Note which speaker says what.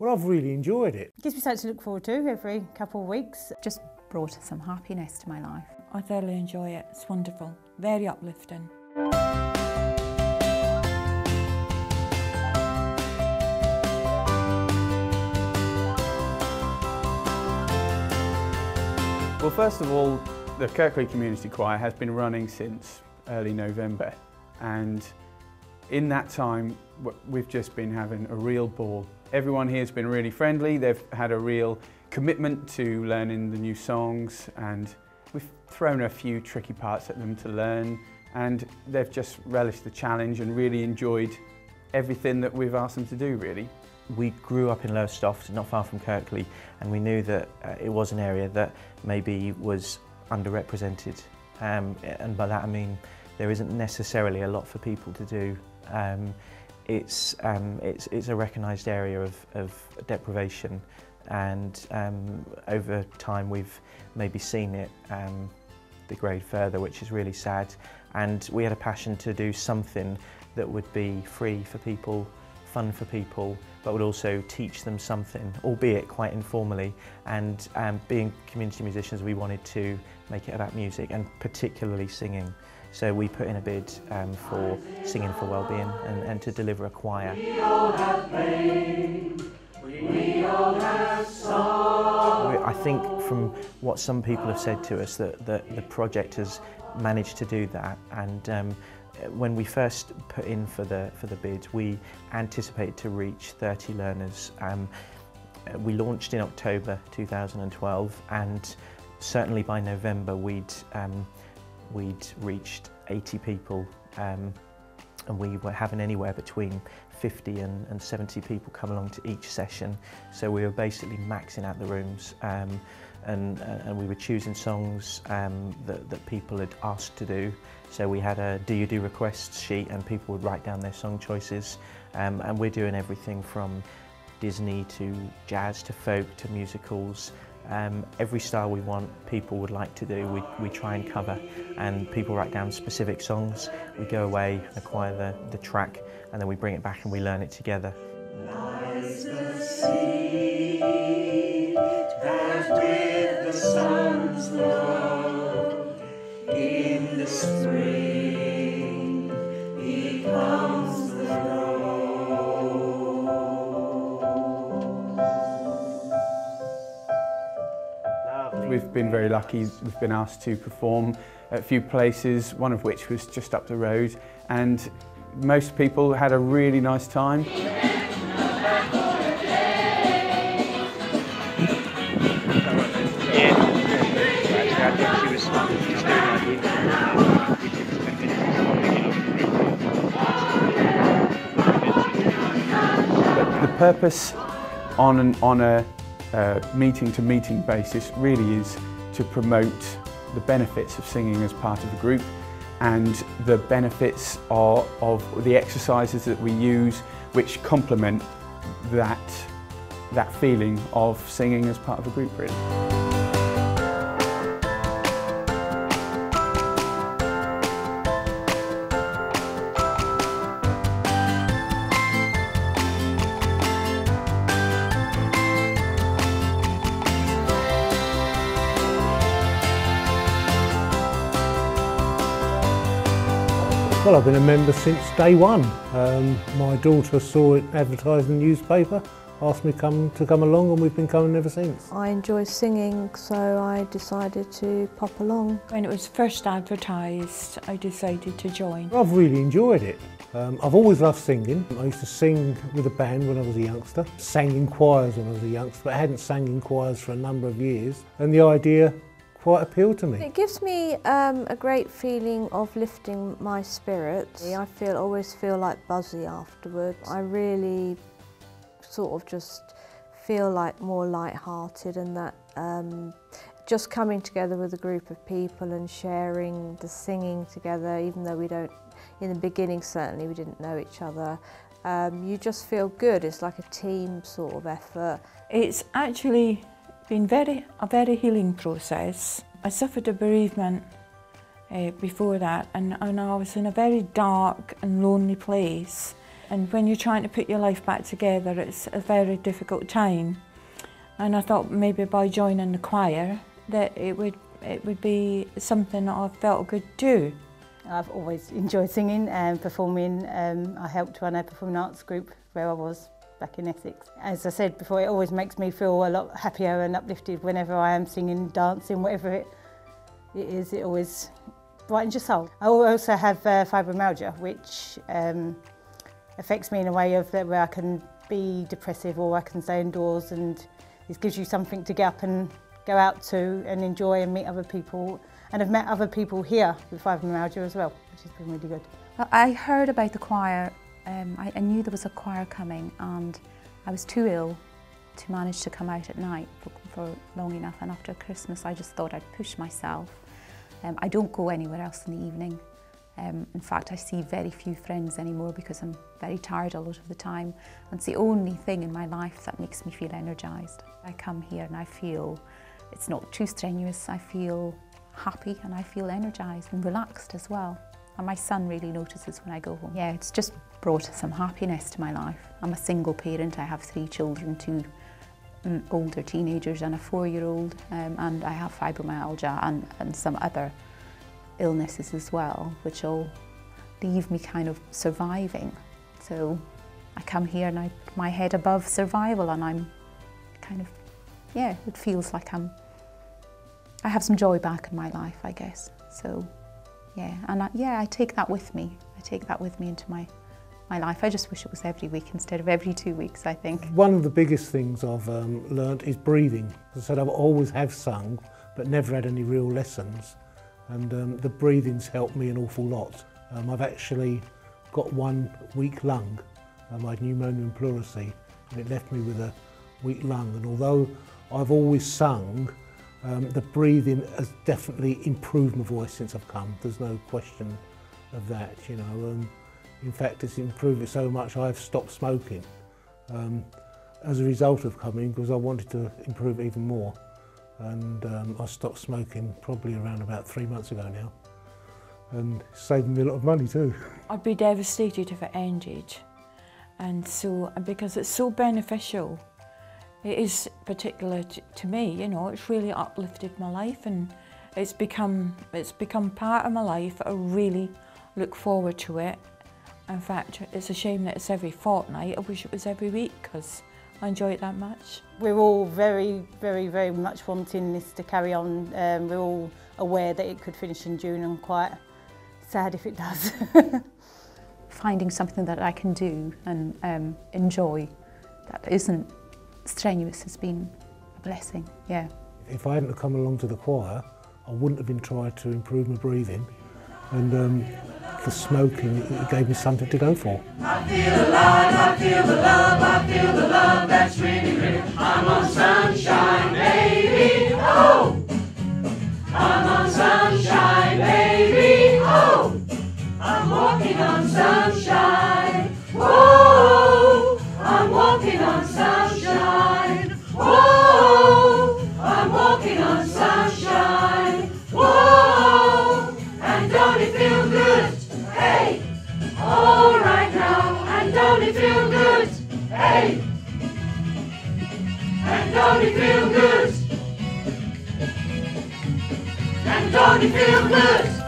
Speaker 1: Well, I've really enjoyed it.
Speaker 2: It gives me something to look forward to every couple of weeks.
Speaker 3: Just brought some happiness to my life.
Speaker 4: I thoroughly enjoy it. It's wonderful, very uplifting.
Speaker 5: Well, first of all, the Kirkley Community Choir has been running since early November, and in that time we've just been having a real ball. Everyone here has been really friendly. They've had a real commitment to learning the new songs, and we've thrown a few tricky parts at them to learn, and they've just relished the challenge and really enjoyed everything that we've asked them to do, really.
Speaker 6: We grew up in Lowestoft, not far from Kirkley, and we knew that it was an area that maybe was underrepresented, and by that I mean there isn't necessarily a lot for people to do. It's a recognised area of deprivation, and over time we've maybe seen it degrade further, which is really sad. And we had a passion to do something that would be free for people, fun for people, but would also teach them something, albeit quite informally. And being community musicians, we wanted to make it about music, and particularly singing. So we put in a bid for Singing for Wellbeing and to deliver a choir. We all have pain, we all have sorrow. I think from what some people have said to us that the project has managed to do that, and when we first put in for the bid, we anticipated to reach 30 learners. We launched in October 2012, and certainly by November we'd reached 80 people, and we were having anywhere between 50 and 70 people come along to each session. So we were basically maxing out the rooms, and we were choosing songs that people had asked to do. So we had a do you do requests sheet, and people would write down their song choices, and we're doing everything from Disney to jazz to folk to musicals. Every style we want, people would like to do, we try and cover, and people write down specific songs. We go away, acquire the track, and then we bring it back and we learn it together. Lies the seed that with the sun's love in the spring becomes the rose.
Speaker 5: We've been very lucky. We've been asked to perform at a few places, one of which was just up the road, and most people had a really nice time. The purpose on a meeting-to-meeting basis really is to promote the benefits of singing as part of a group, and the benefits of the exercises that we use, which complement that feeling of singing as part of a group, really.
Speaker 1: Well, I've been a member since day one. My daughter saw it advertised in the newspaper, asked me to come along, and we've been coming ever since.
Speaker 7: I enjoy singing, so I decided to pop along.
Speaker 4: When it was first advertised, I decided to join.
Speaker 1: I've really enjoyed it. I've always loved singing. I used to sing with a band when I was a youngster, sang in choirs when I was a youngster, but I hadn't sang in choirs for a number of years, and the idea quite appealed to me.
Speaker 7: It gives me a great feeling of lifting my spirits. I always feel like buzzy afterwards. I really sort of just feel like more light-hearted, and that just coming together with a group of people and sharing the singing together, even though we don't, in the beginning certainly we didn't know each other, you just feel good. It's like a team sort of effort.
Speaker 4: It's actually been a very healing process. I suffered a bereavement before that, and I was in a very dark and lonely place, And when you're trying to put your life back together, it's a very difficult time. And I thought maybe by joining the choir that it would be something that I felt I could do.
Speaker 2: I've always enjoyed singing and performing. I helped run a performing arts group where I was back in Essex. As I said before, it always makes me feel a lot happier and uplifted whenever I am singing, dancing, whatever it is. It always brightens your soul. I also have fibromyalgia, which affects me in a way of where I can be depressive or I can stay indoors, and it gives you something to get up and go out to and enjoy and meet other people. And I've met other people here with fibromyalgia as well, which has been really good.
Speaker 3: I heard about the choir. I knew there was a choir coming, and I was too ill to manage to come out at night for long enough, and after Christmas I just thought I'd push myself. I don't go anywhere else in the evening. In fact, I see very few friends anymore because I'm very tired a lot of the time. And it's the only thing in my life that makes me feel energised. I come here and I feel it's not too strenuous. I feel happy and I feel energised and relaxed as well. And my son really notices when I go home. Yeah, it's just brought some happiness to my life. I'm a single parent. I have 3 children, 2 older teenagers and a 4-year-old, and I have fibromyalgia and some other illnesses as well, which all leave me kind of surviving. So I come here and I put my head above survival, and I'm kind of, yeah, it feels like I have some joy back in my life, I guess. So yeah, and I take that with me. I take that with me into my life. I just wish it was every week instead of every 2 weeks, I think.
Speaker 1: One of the biggest things I've learnt is breathing. As I said, I've always have sung, but never had any real lessons. And the breathing's helped me an awful lot. I've actually got 1 weak lung. I had pneumonia in pleurisy, and it left me with a weak lung. And although I've always sung, the breathing has definitely improved my voice since I've come. There's no question of that, you know. In fact, it's improved it so much I've stopped smoking as a result of coming, because I wanted to improve it even more. And I stopped smoking probably around about 3 months ago now, and it's saved me a lot of money too.
Speaker 4: I'd be devastated if it ended, and so because it's so beneficial. It is particular to me, you know. It's really uplifted my life, and it's become part of my life. I really look forward to it. In fact, it's a shame that it's every fortnight. I wish it was every week because I enjoy it that much.
Speaker 2: We're all very, very, very much wanting this to carry on. We're all aware that it could finish in June, and quite sad if it does.
Speaker 3: Finding something that I can do and enjoy that isn't strenuous has been a blessing, yeah. If
Speaker 1: I hadn't come along to the choir, I wouldn't have been trying to improve my breathing, and the smoking, it gave me something to go for.
Speaker 8: I feel alive, I feel the love that's really real. I'm on sunshine, baby, oh! I'm on sunshine, baby, oh! I'm walking on sunshine, whoa! I'm walking on sunshine, whoa! I'm walking on sunshine, whoa! And don't it feel good? Hey! All right now, and don't it feel good? Hey! And don't it feel good? And don't it feel good?